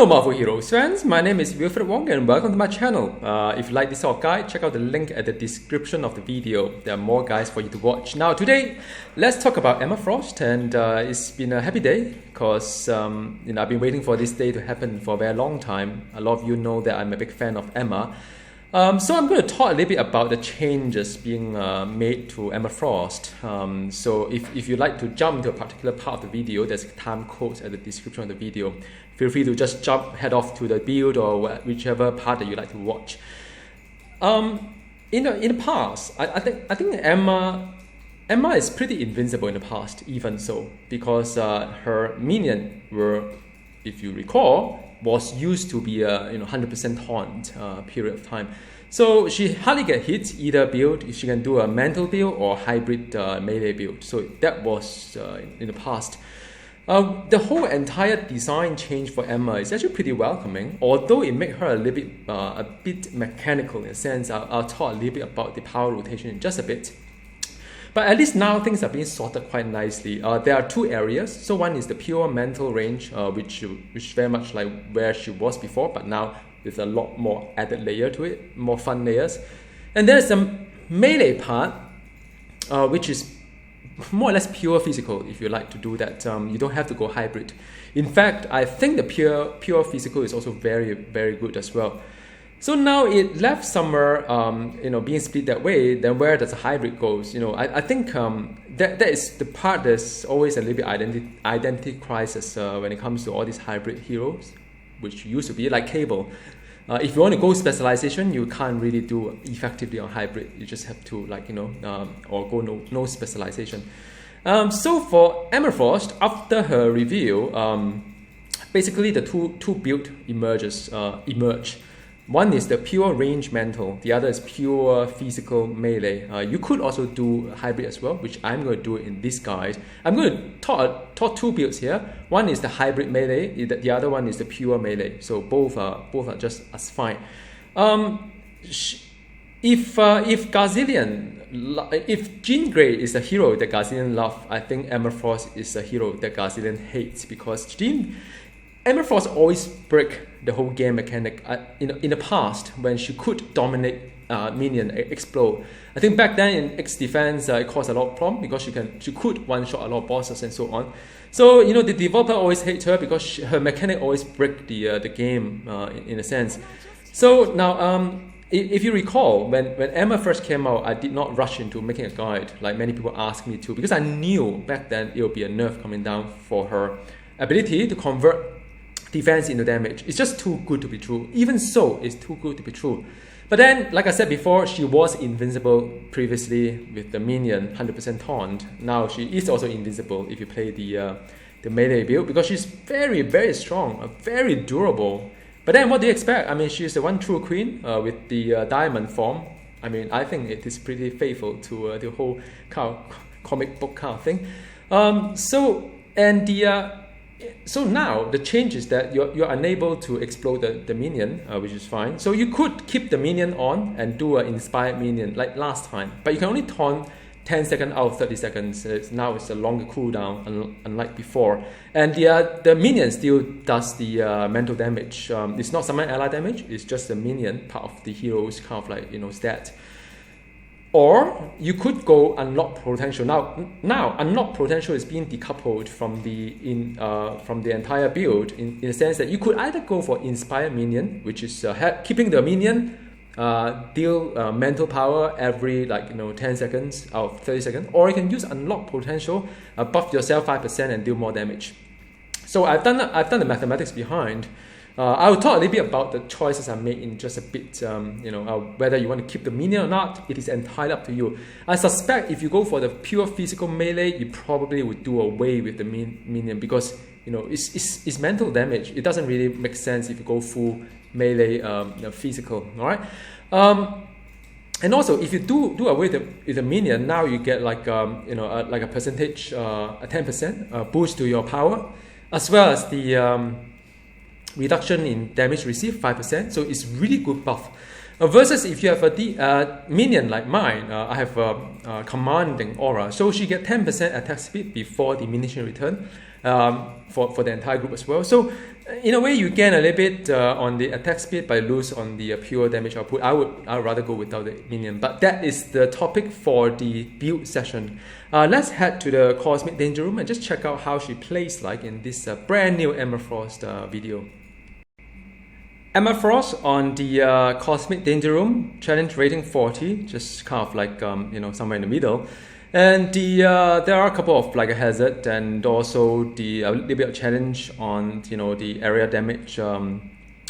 Hello Marvel Heroes fans, my name is Wilfred Wong and welcome to my channel. If you like this sort of guide, check out the link at the description of the video. There are more guides for you to watch. Now today, let's talk about Emma Frost, and it's been a happy day because I've been waiting for this day to happen for a very long time. A lot of you know that I'm a big fan of Emma. So I'm going to talk a little bit about the changes being made to Emma Frost. So if you'd like to jump into a particular part of the video, there's time codes at the description of the video. Feel free to just head off to the build or whichever part that you like to watch. In the past, I think Emma is pretty invincible in the past, even so, because her minion were, if you recall, was used to be a 100% taunt period of time. So she hardly get hit either build. She can do a mental build or hybrid melee build. So that was in the past. The whole entire design change for Emma is actually pretty welcoming, although it makes her a bit mechanical in a sense. I'll talk a little bit about the power rotation in just a bit. But at least now things are being sorted quite nicely. There are two areas. So one is the pure mental range, which very much like where she was before, but now with a lot more added layer to it, more fun layers. And there's some melee part, which is more or less pure physical. If you like to do that, you don't have to go hybrid. In fact, I think the pure physical is also very, very good as well. So now it left somewhere, being split that way. Then where does the hybrid goes? I think that is the part that's always a little bit identity crisis when it comes to all these hybrid heroes, which used to be like Cable. If you want to go specialization, you can't really do effectively on hybrid. You just have to or go no specialization. So for Emma Frost, after her review, basically the two build emerge. One is the pure range mental, the other is pure physical melee. You could also do hybrid as well, which I'm going to do in this guide. I'm going to talk two builds here. One is the hybrid melee, the other one is the pure melee. So both are just as fine. If Jean Grey is a hero that Gazillion loves, I think Emma Frost is a hero that Gazillion hates, because Emma Frost always break the whole game mechanic in the past when she could dominate minion explode. I think back then in X Defense it caused a lot of problem because she could one shot a lot of bosses and so on. So the developer always hates her because her mechanic always break the game in a sense. So now if you recall, when Emma first came out, I did not rush into making a guide like many people asked me to, because I knew back then it would be a nerf coming down for her ability to convert defense into damage. It's just too good to be true. Even so, it's too good to be true. But then, like I said before, she was invincible previously with the minion 100% taunt. Now she is also invincible if you play the melee build, because she's very, very strong, very durable. But then what do you expect? I mean, she's the one true queen with the diamond form. I mean, I think it is pretty faithful to the whole comic book kind of thing. So now the change is that you're unable to explode the minion, which is fine. So you could keep the minion on and do an inspired minion like last time, but you can only taunt 10 seconds out of 30 seconds. Now it's a longer cooldown, unlike before. And the minion still does the mental damage. It's not summon ally damage, it's just the minion part of the hero's kind of stat. Or you could go unlock potential. Now unlock potential is being decoupled from the entire build in the sense that you could either go for inspired minion, which is keeping the minion deal mental power every 10 seconds out of 30 seconds, or you can use unlock potential, buff yourself 5% and deal more damage. So I've done the mathematics behind. I will talk a little bit about the choices I made in just a bit. Whether you want to keep the minion or not, it is entirely up to you. I suspect if you go for the pure physical melee, you probably would do away with the minion, because it's mental damage. It doesn't really make sense if you go full melee physical. All right. And also, if you do away with the minion, now you get like a percentage, a 10% boost to your power, as well as the reduction in damage received 5%. So it's really good buff. Versus if you have a minion like mine, I have a commanding aura, so she get 10% attack speed before diminishing return for the entire group as well. So in a way, you gain a little bit on the attack speed, but lose on the pure damage output. I would rather go without the minion, but that is the topic for the build session. Let's head to the Cosmic Danger Room and just check out how she plays like in this brand new Emma Frost video. Emma Frost on the Cosmic Danger Room, challenge rating 40, just kind of like somewhere in the middle. And there are a couple of like a hazard and also the a little bit of challenge on the area damage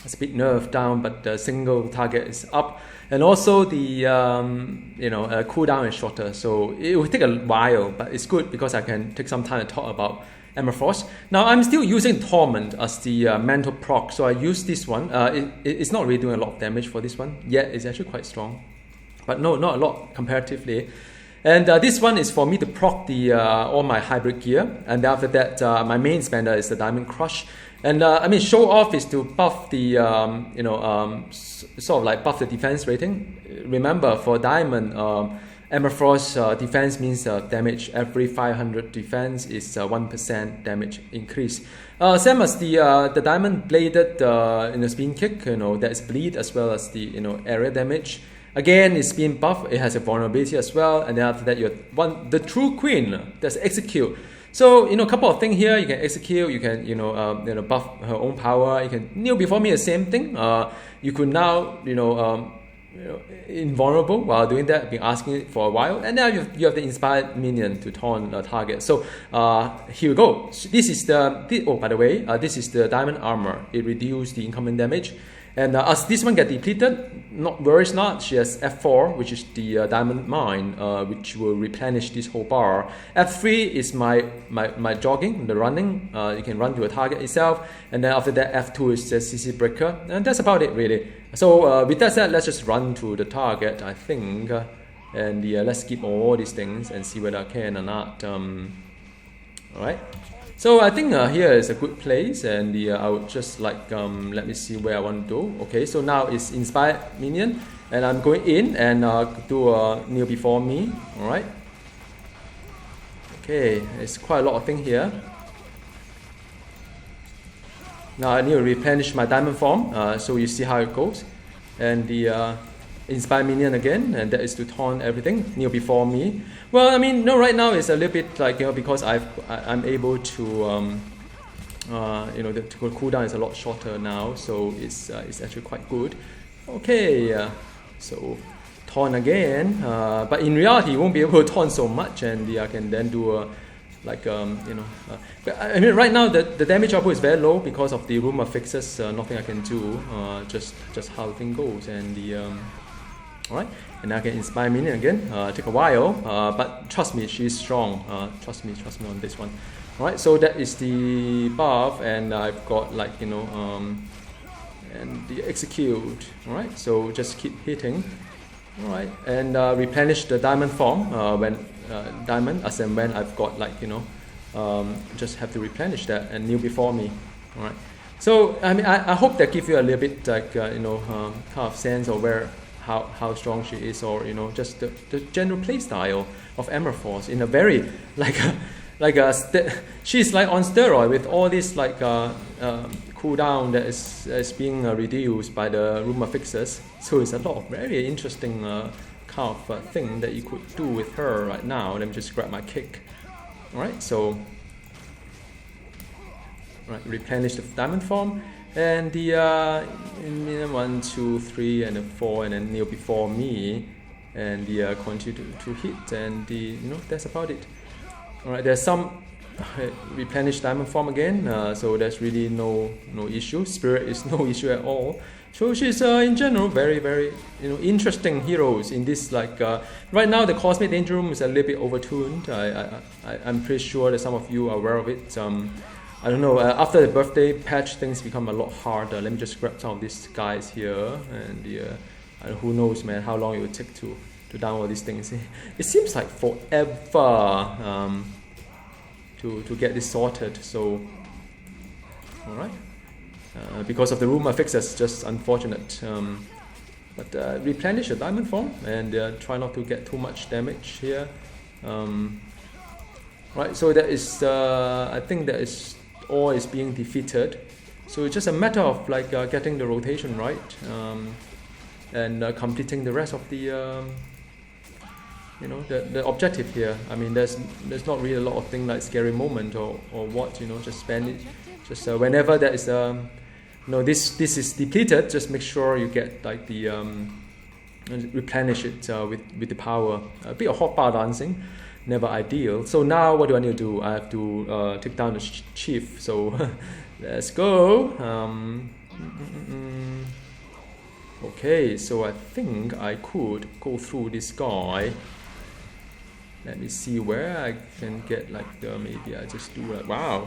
speed nerf down, but the single target is up, and also the cooldown is shorter, so it will take a while, but it's good because I can take some time to talk about Emma Frost. Now I'm still using Torment as the mental proc, so I use this one. It's not really doing a lot of damage for this one, yet it's actually quite strong, but no, not a lot comparatively. And this one is for me to proc the all my hybrid gear, and after that my main spender is the Diamond Crush. And show off is to buff the sort of like buff the defense rating. Remember, for Diamond, Emma Frost defense means damage every 500 defense is 1% damage increase. Same as the Diamond bladed spin kick, that's bleed as well as the area damage. Again, it's being buffed. It has a vulnerability as well. And then after that, you have the True Queen. That's execute. So a couple of things here. You can execute. You can buff her own power. You can kneel before me. The same thing. You could now invulnerable while doing that. Been asking it for a while. And now you have the inspired minion to taunt a target. So here we go. This is by the way, this is the diamond armor. It reduces the incoming damage. And as this one get depleted, worries not, she has F4, which is the diamond mine, which will replenish this whole bar. F3 is my jogging, the running. You can run to a target itself. And then after that, F2 is the CC breaker. And that's about it, really. So with that said, let's just run to the target, I think. And let's skip all these things and see whether I can or not. Alright. So I think here is a good place, and I would just like, let me see where I want to do. Okay, so now it's inspired minion, and I'm going in and do a kneel before me. Alright. Okay, it's quite a lot of things here. Now I need to replenish my diamond form, so you see how it goes. And the inspire minion again, and that is to taunt everything. Kneel before me. Well, right now it's a little bit like because I'm able to the cooldown is a lot shorter now, so it's actually quite good. Okay, so taunt again, but in reality you won't be able to taunt so much, and I can then do but right now the damage output is very low because of the room of fixes. Nothing I can do. Just how the thing goes, and alright, and I can inspire minion again. Take a while, but trust me, she's strong. Trust me on this one. Alright, so that is the buff, and I've got and the execute. Alright, so just keep hitting. Alright, and replenish the diamond form when diamond, as and when I've got just have to replenish that and kneel before me. Alright, so I hope that gives you a little bit kind of sense of where. How strong she is, or just the general play style of Emma Frost in a very she's like on steroid with all this cooldown that is being reduced by the rumor fixers. So it's a lot of very interesting kind of thing that you could do with her right now. Let me just grab my kick. All right, so replenish the diamond form. And the 1, 2, 3, and the 4, and then kneel before me, and the continue to hit, and that's about it. All right, there's some replenish diamond form again, so there's really no issue. Spirit is no issue at all. So she's in general very very interesting heroes in this right now the Cosmic Danger Room is a little bit overtuned. I'm pretty sure that some of you are aware of it. I don't know, after the birthday patch, things become a lot harder. Let me just grab some of these guys here, and who knows, man, how long it will take to download these things. It seems like forever to get this sorted, so, alright. Because of the rumor fixes, just unfortunate. But replenish your diamond form and try not to get too much damage here. Right, so that is, I think that is all is being defeated. So it's just a matter of like getting the rotation right and completing the rest of the the objective here. I mean, there's not really a lot of things like scary moment or what, just spend it. Just whenever there is this is depleted, just make sure you get like the replenish it with the power. A bit of hot bar dancing, never ideal. So now what do I need to do? I have to take down the chief. So let's go. Okay, so I think I could go through this guy. Let me see where I can get like maybe I just do like, wow.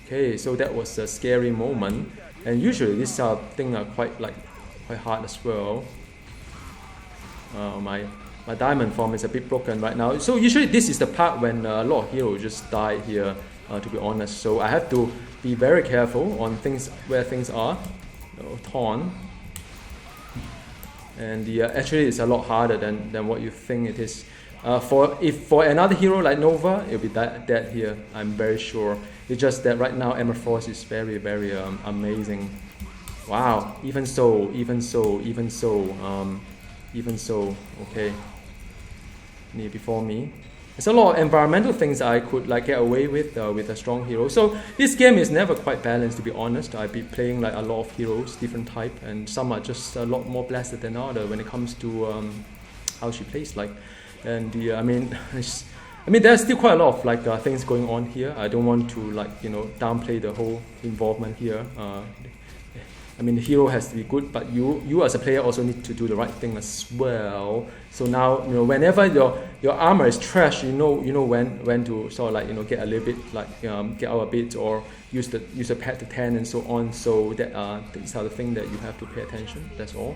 Okay, so that was a scary moment, and usually these things are quite hard as well. My diamond form is a bit broken right now. So usually this is the part when a lot of heroes just die here, to be honest. So I have to be very careful on things where things are torn. And actually it's a lot harder than what you think it is. For another hero like Nova, it'll be dead here, I'm very sure. It's just that right now Emma Frost is very, very amazing. Wow, even so, okay. Near before me. There's a lot of environmental things I could like get away with a strong hero. So this game is never quite balanced, to be honest. I've been playing like a lot of heroes, different type, and some are just a lot more blessed than others when it comes to how she plays like. And I mean, there's still quite a lot of like things going on here. I don't want to like downplay the whole involvement here. I mean, the hero has to be good, but you as a player also need to do the right thing as well. So now whenever your armor is trash, you know when to sort of like get a little bit like get out a bit or use the pad to 10 and so on. So that these are the things that you have to pay attention. That's all.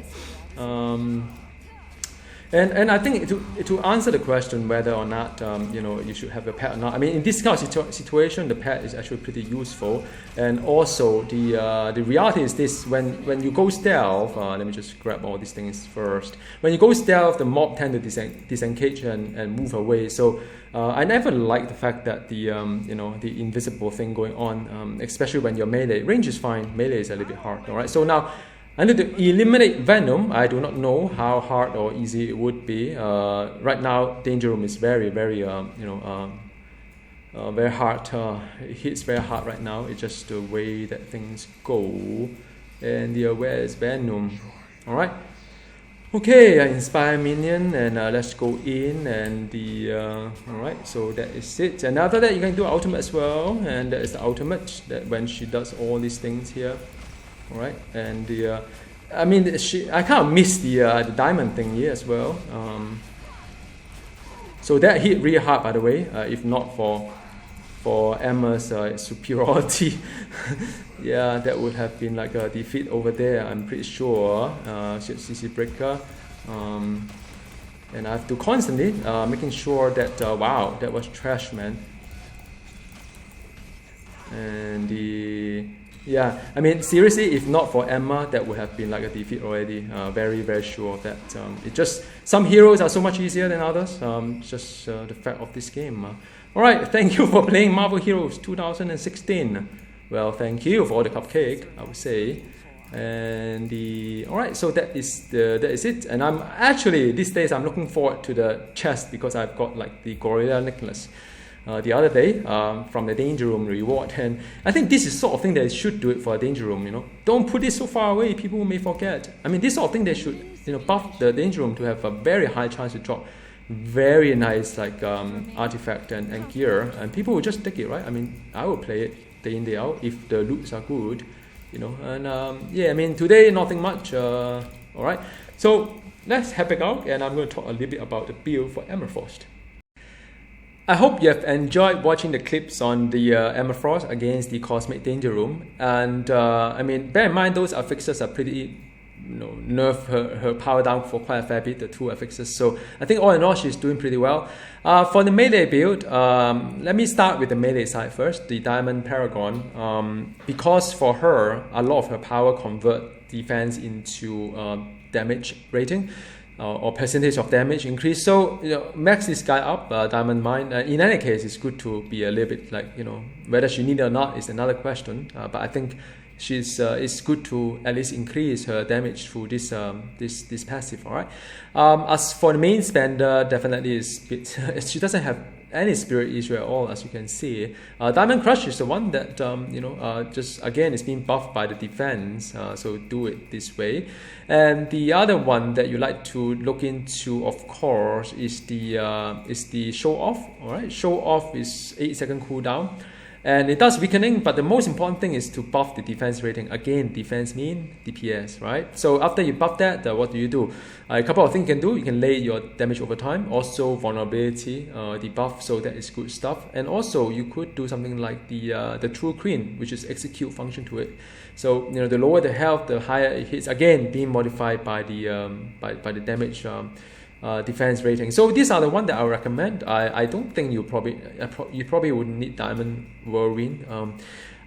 And I think to answer the question whether or not you should have a pet or not, I mean in this kind of situation the pet is actually pretty useful. And also the reality is this: when you go stealth, let me just grab all these things first. When you go stealth, the mob tend to disengage and move away. So I never liked the fact that the the invisible thing going on, especially when you're melee. Range is fine, melee is a little bit hard. All right, so now I need to eliminate Venom. I do not know how hard or easy it would be. Right now, Danger Room is very, very, very hard. It hits very hard right now. It's just the way that things go. And where is Venom? All right. Okay, I inspire minion, and let's go in. And all right. So that is it. And after that, you can do ultimate as well. And that is the ultimate. That when she does all these things here. All right, and I mean, I kind of missed the diamond thing here as well. So that hit really hard, by the way. If not for Emma's superiority, yeah, that would have been like a defeat over there. I'm pretty sure. CC breaker, and I have to constantly making sure that wow, that was trash, man. And yeah, I mean, seriously, if not for Emma, that would have been like a defeat already. Very, very sure of that. It just, some heroes are so much easier than others. Just the fact of this game. All right, thank you for playing Marvel Heroes 2016. Well, thank you for the cupcake, I would say. And all right, so that is it. And I'm actually these days I'm looking forward to the chest because I've got like the gorilla necklace. The other day from the Danger Room reward, and I think this is sort of thing that should do it for a Danger Room. Don't put it so far away, people may forget. I mean, this sort of thing they should buff the Danger Room to have a very high chance to drop very nice like artifact and gear, and people will just take it, right? I mean, I will play it day in day out if the loots are good, And yeah, I mean today nothing much. All right, so let's head back out, and I'm going to talk a little bit about the build for Emma Frost. I hope you have enjoyed watching the clips on the Emma Frost against the Cosmic Danger Room. And I mean, bear in mind those affixes are pretty nerf her power down for quite a fair bit, the 2 affixes. So I think all in all, she's doing pretty well. For the melee build, let me start with the melee side first, the Diamond Paragon. Because for her, a lot of her power convert defense into damage rating. Or percentage of damage increase. So max this guy up, Diamond Mine. In any case, it's good to be a little bit like whether she need it or not is another question. But I think it's good to at least increase her damage through this this passive. All right. As for the main spender, definitely is she doesn't have any spirit issue at all, as you can see. Diamond Crush is the one that just again is being buffed by the defense, so do it this way. And the other one that you like to look into, of course, is the Show Off. All right, Show Off is 8-second cooldown. And it does weakening, but the most important thing is to buff the defense rating. Again, defense mean DPS, right? So after you buff that, what do? A couple of things you can do. You can lay your damage over time. Also vulnerability debuff, so that is good stuff. And also you could do something like the True Queen, which is execute function to it. So the lower the health, the higher it hits. Again, being modified by the by the damage. Defense rating. So these are the one that I recommend. I don't think you probably wouldn't need Diamond Whirlwind.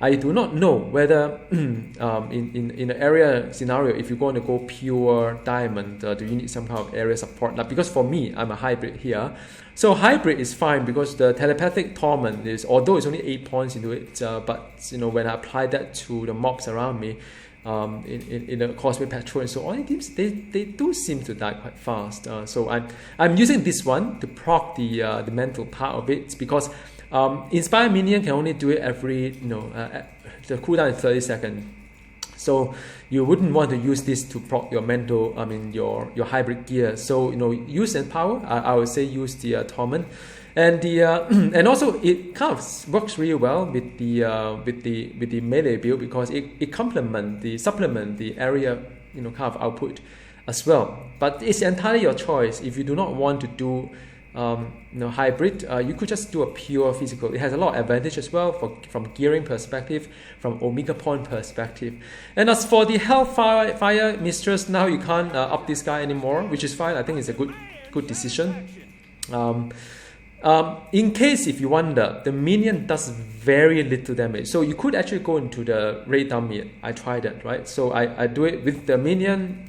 I do not know whether in an area scenario, if you're going to go pure diamond, do you need some kind of area support? Like, because for me, I'm a hybrid here. So hybrid is fine because the telepathic torment is, although it's only 8 points into it, but when I apply that to the mobs around me, in the Cosmic Patrol and so on, they do seem to die quite fast. So I'm using this one to proc the mental part of it, because Inspire Minion can only do it every the cooldown is 30 seconds. So you wouldn't want to use this to proc your mental, your hybrid gear. So use and power. I would say use the Torment. And and also it kind of works really well with the melee build, because it supplement the area kind of output as well. But it's entirely your choice. If you do not want to do hybrid, you could just do a pure physical. It has a lot of advantage as well from gearing perspective, from Omega Point perspective. And as for the Hellfire Mistress, now you can't up this guy anymore, which is fine. I think it's a good decision. In case if you wonder, the minion does very little damage. So you could actually go into the raid dummy. I tried that, right? So I do it with the minion,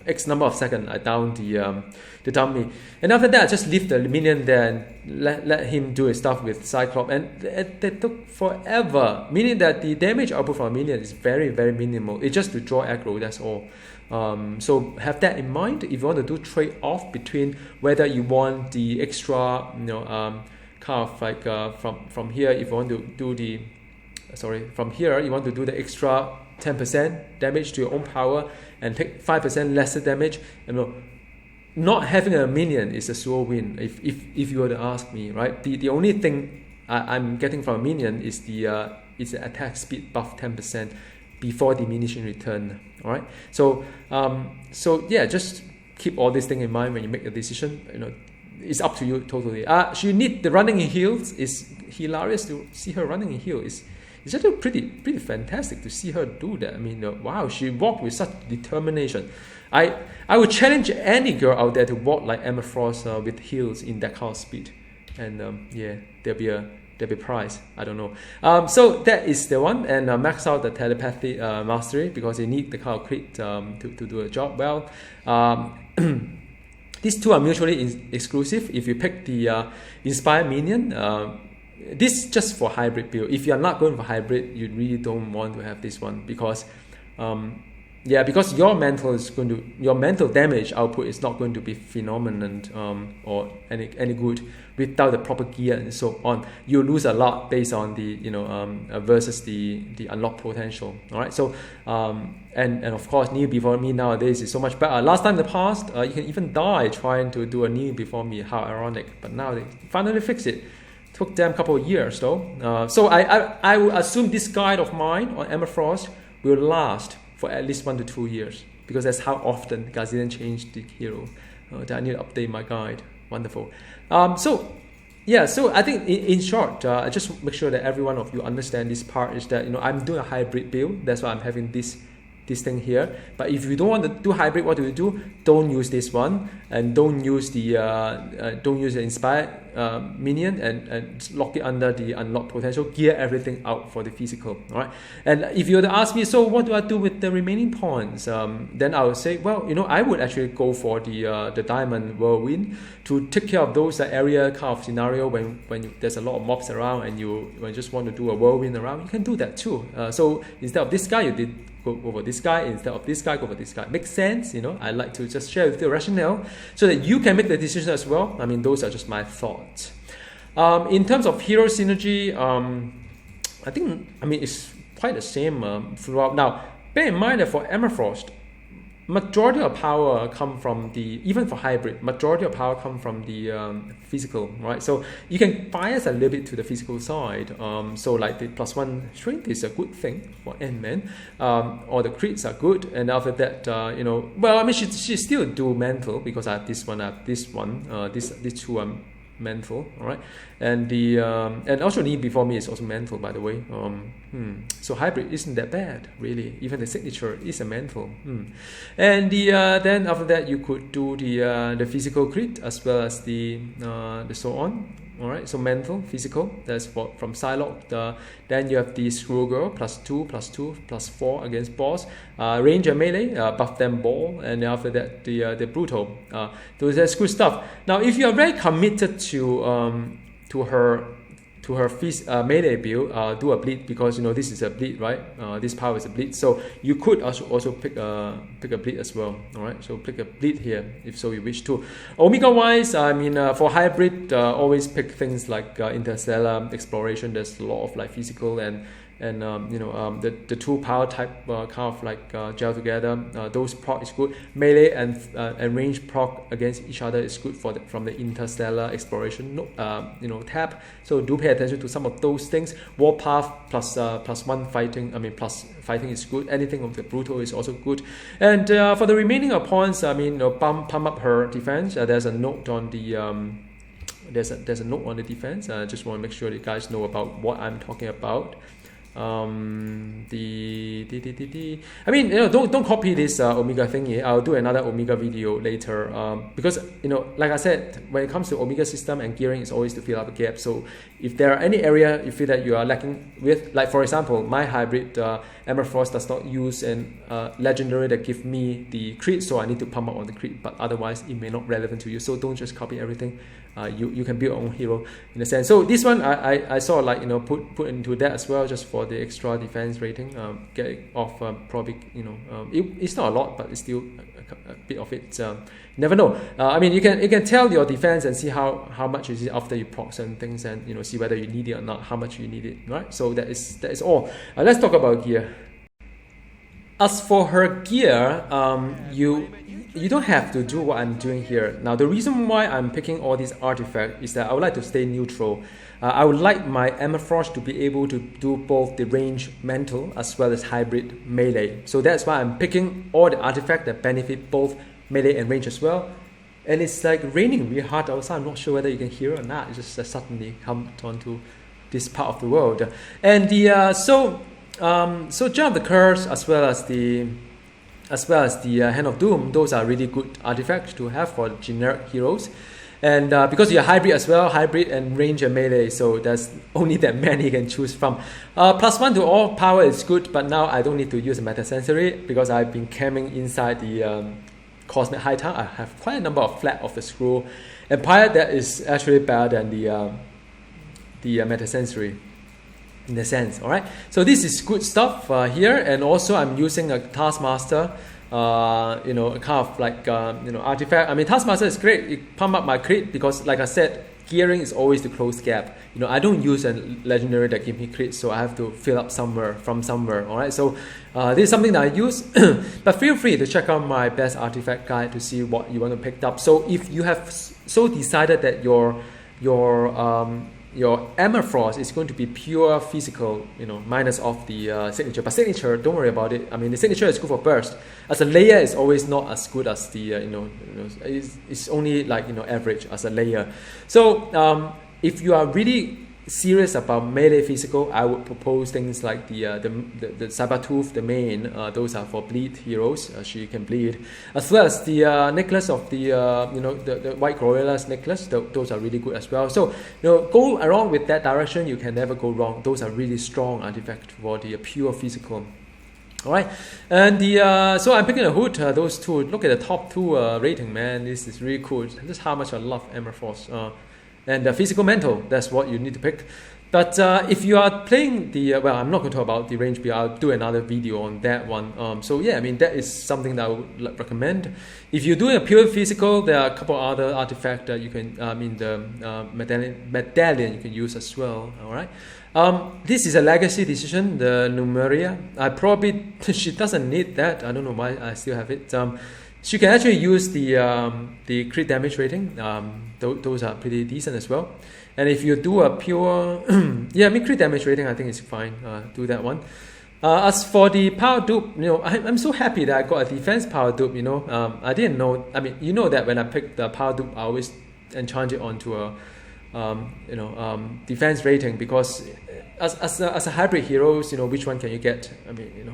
X number of seconds, I down the dummy. And after that, I just leave the minion there and let him do his stuff with Cyclops. And they took forever, meaning that the damage output from a minion is very, very minimal. It's just to draw aggro, that's all. So have that in mind if you want to do trade-off between whether you want the extra, kind of like from here, if you want to do from here you want to do the extra 10% damage to your own power and take 5% lesser damage. Not having a minion is a sure win if you were to ask me, right? The only thing I'm getting from a minion is the attack speed buff 10% before diminishing return. All right, so yeah, just keep all these things in mind when you make a decision. It's up to you totally. She need the running in heels. Is hilarious to see her running in heels. It's actually pretty fantastic to see her do that. Wow, she walked with such determination. I would challenge any girl out there to walk like Emma Frost with heels in that kind of speed. And yeah, there'll be prize. I don't know. So that is the one, and max out the telepathy mastery, because you need the kind of crit to do a job well. These two are mutually exclusive. If you pick the Inspire Minion, this just for hybrid build. If you are not going for hybrid, you really don't want to have this one, because because your mental damage output is not going to be phenomenal or any good without the proper gear and so on. You lose a lot based on the versus the unlock potential. All right, so and of course, kneel before me nowadays is so much better. Last time in the past, you can even die trying to do a kneel before me. How ironic! But now they finally fixed it. Took them a couple of years though. So I would assume this guide of mine on Emma Frost will last for at least 1 to 2 years, because that's how often Gazillion changed the hero. That I need to update my guide. Wonderful. So I think in short, I just make sure that every one of you understand this part is that I'm doing a hybrid build. That's why I'm having this this thing here. But if you don't want to do hybrid, what do? Don't use this one, and don't use the inspired minion, and lock it under the unlock potential. Gear everything out for the physical. All right. And if you were to ask me, so what do I do with the remaining points? Then I would say, well, I would actually go for the diamond whirlwind to take care of those area kind of scenario when there's a lot of mobs around and you just want to do a whirlwind around. You can do that too. So instead of this guy, you did go over this guy. Instead of this guy, go over this guy. Makes sense, I like to just share with you the rationale so that you can make the decision as well. I mean, those are just my thoughts. In terms of hero synergy, I think, it's quite the same throughout. Now, bear in mind that for Amerfrost, majority of power come from even for hybrid, majority of power come from the physical, right? So you can bias a little bit to the physical side. So like the +1 strength is a good thing for Ant-Man, or the crits are good, and after that, she still do mental because I have this one, these two are mental, all right, and and also Need Before Me is also mental, by the way. So hybrid isn't that bad, really. Even the signature is a mental. And then after that you could do the physical crit as well as the so on. All right, so mental, physical. That's from Psylocke. Then you have the Screw Girl +2, +2, +4 against boss. Range and melee, buff them ball, and after that the brutal. That's good stuff. Now, if you are very committed to her melee build, do a bleed, because this is a bleed, right? This power is a bleed, so you could also pick a bleed as well. All right, so pick a bleed here if so you wish to. Omega wise, for hybrid, always pick things like interstellar exploration. There's a lot of like physical and the two power type kind of like gel together. Those proc is good. Melee and range proc against each other is good from the interstellar exploration tab. So do pay attention to some of those things. Warpath +1 fighting. Plus fighting is good. Anything with the brutal is also good. And for the remaining points, pump up her defense. There's a note on the there's a note on the defense. I just want to make sure you guys know about what I'm talking about. Don't copy this Omega thingy. I'll do another Omega video later, because like I said, when it comes to Omega system and gearing, it's always to fill up a gap. So if there are any area you feel that you are lacking with, like for example, my hybrid Amerfrost does not use an legendary that give me the crit, so I need to pump up on the crit, but otherwise it may not relevant to you. So don't just copy everything. You can build your own hero in a sense. So this one I sort of like put into that as well, just for the extra defense rating. Get it off probably it's not a lot, but it's still a bit of it. Never know. You can tell your defense and see how much is it after you proc certain things, and see whether you need it or not, how much you need it, right? So that is all. Let's talk about gear. As for her gear, you don't have to do what I'm doing here. Now, the reason why I'm picking all these artifacts is that I would like to stay neutral. I would like my Amerfrost to be able to do both the range mental as well as hybrid melee. So that's why I'm picking all the artifacts that benefit both melee and range as well. And it's like raining really hard outside. I'm not sure whether you can hear it or not. It just suddenly come onto this part of the world. And so Jar of the Curse as well as the Hand of Doom, those are really good artifacts to have for generic heroes. And because you're hybrid as well, hybrid and range and melee, so there's only that many you can choose from. +1 to all power is good, but now I don't need to use a metasensory because I've been camming inside the Cosmic High Town. I have quite a number of flat of the Screw Empire that is actually better than the metasensory in a sense. All right, so this is good stuff here, and also I'm using a Taskmaster, kind of like artifact. Taskmaster is great. It pump up my crit because, like I said, gearing is always the close gap. I don't use a legendary that give me crit, so I have to fill up from somewhere. All right, so this is something that I use. But feel free to check out my best artifact guide to see what you want to pick up. So if you have so decided that your Amerfrost is going to be pure physical, minus off the signature. But signature, don't worry about it. The signature is good for burst. As a layer, it's always not as good as the, it's only like, average as a layer. So if you are really serious about melee physical, I would propose things like the Sabertooth, the main. Those are for bleed heroes. She can bleed, as well as the necklace of the the white gorilla's necklace. Those are really good as well. So go around with that direction. You can never go wrong. Those are really strong artifacts for the pure physical. All right, and so I'm picking a hood. Those two. Look at the top two rating, man. This is really cool. This is how much I love Emma Frost. And physical mental, that's what you need to pick. But if you are playing the well, I'm not going to talk about the range build. I'll do another video on that one. So yeah, I mean, that is something that I would recommend. If you're doing a pure physical, there are a couple other artifacts that you can, the medallion you can use as well. All right. This is a legacy decision, the Numeria. She doesn't need that. I don't know why I still have it. She can actually use the crit damage rating. Those are pretty decent as well. And if you do a pure, crit damage rating, I think it's fine. Do that one. As for the power dupe, I'm so happy that I got a defense power dupe. I didn't know. I mean, that when I picked the power dupe, I always enchant it onto a defense rating, because as a hybrid heroes, which one can you get? I mean,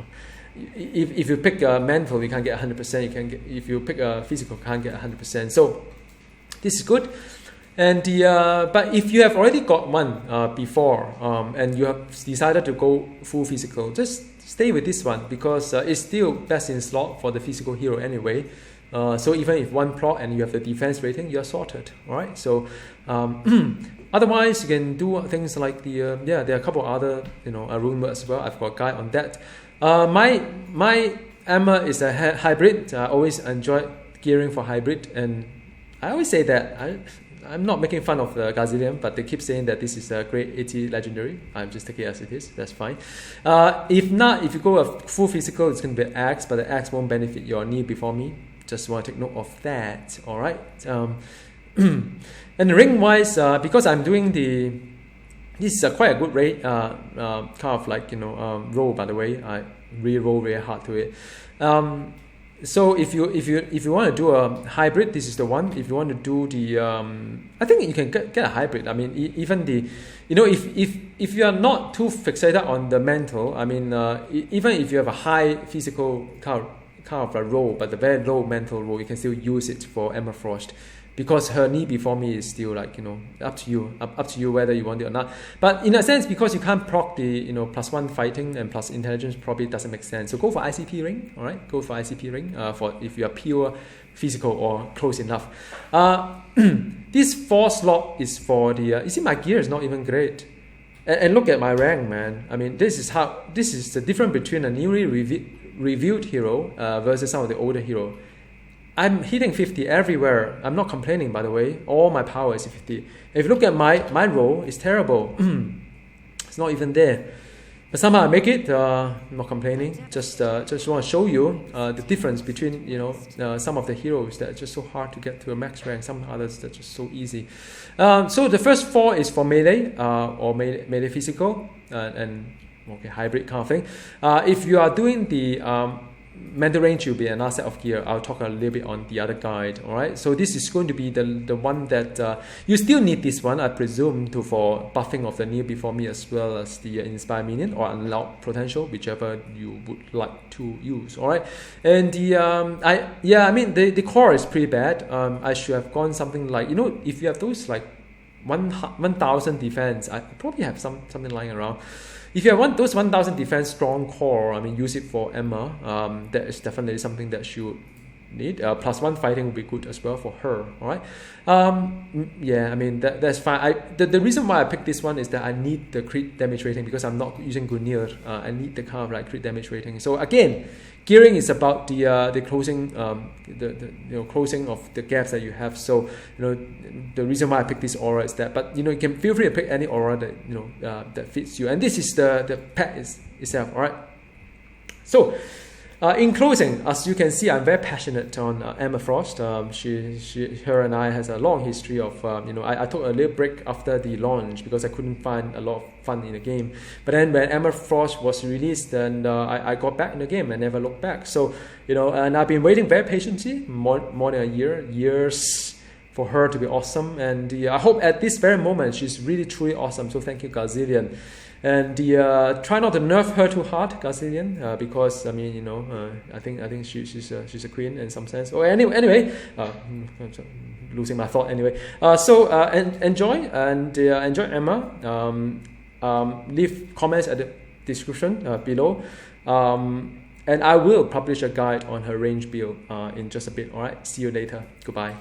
if you pick a mental, you can't get 100%. You can get, if you pick a physical, you can't get 100%. So this is good. And but if you have already got one before, and you have decided to go full physical, just stay with this one, because it's still best in slot for the physical hero anyway. So even if one plot and you have the defense rating, you're sorted. All right. So otherwise, you can do things like there are a couple other rune words as well. I've got a guide on that. My Emma is a hybrid. I always enjoy gearing for hybrid, and I always say that I'm not making fun of the Gazillion, but they keep saying that this is a grade 80 legendary. I'm just taking it as it is. That's fine. If not, if you go a full physical, it's going to be Axe, but the Axe won't benefit your knee before me. Just want to take note of that. All right. And ring wise, because I'm doing this is quite a good rate, kind of like roll. By the way, I re-roll very hard to it. So if you want to do a hybrid, this is the one. If you want to do the, I think you can get a hybrid. I mean, even the, if you are not too fixated on the mental, I mean, even if you have a high physical kind of a roll, but the very low mental roll, you can still use it for Emma Frost, because her knee before me is still like up to you whether you want it or not. But in a sense, because you can't proc the +1 fighting and plus intelligence, probably doesn't make sense. So go for ICP ring. All right, go for ICP ring for if you are pure physical or close enough. This 4 slot is for the. You see, my gear is not even great. And look at my rank, man. I mean, this is the difference between a newly reviewed hero versus some of the older hero. I'm hitting 50 everywhere. I'm not complaining, by the way. All my power is 50. If you look at my roll, it's terrible. It's not even there. But somehow I make it. I'm not complaining. Just want to show you the difference between some of the heroes that are just so hard to get to a max rank. Some others that are just so easy. So the first 4 is for melee or melee physical and hybrid kind of thing. If you are doing the mental range, will be another set of gear. I'll talk a little bit on the other guide. All right. So this is going to be the one that you still need this one, I presume, for buffing of the knee before me, as well as the inspire minion or unlock potential, whichever you would like to use. All right. And the core is pretty bad. I should have gone something like if you have those like 1,000 defense, I probably have something lying around. If you want those 1,000 defense strong core, I mean, use it for Emma. That is definitely something that she would need. +1 fighting would be good as well for her. All right. I mean that's fine. The reason why I picked this one is that I need the crit damage rating, because I'm not using Gungnir. I need the kind of like crit damage rating. So again, gearing is about the closing, closing of the gaps that you have. So the reason why I picked this aura is that. But you can feel free to pick any aura that that fits you. And this is the pack itself. All right. So. In closing, as you can see, I'm very passionate on Emma Frost. Her and I has a long history of, I took a little break after the launch because I couldn't find a lot of fun in the game. But then when Emma Frost was released, and I got back in the game and never looked back. So, and I've been waiting very patiently, more than a years for her to be awesome. And I hope at this very moment she's really truly awesome. So thank you, Gazillion. And try not to nerf her too hard, Gazillion, because I mean, you know, I think she's a queen in some sense. Oh, anyway, losing my thought anyway. Enjoy Emma. Leave comments at the description below. And I will publish a guide on her range build in just a bit. All right, see you later. Goodbye.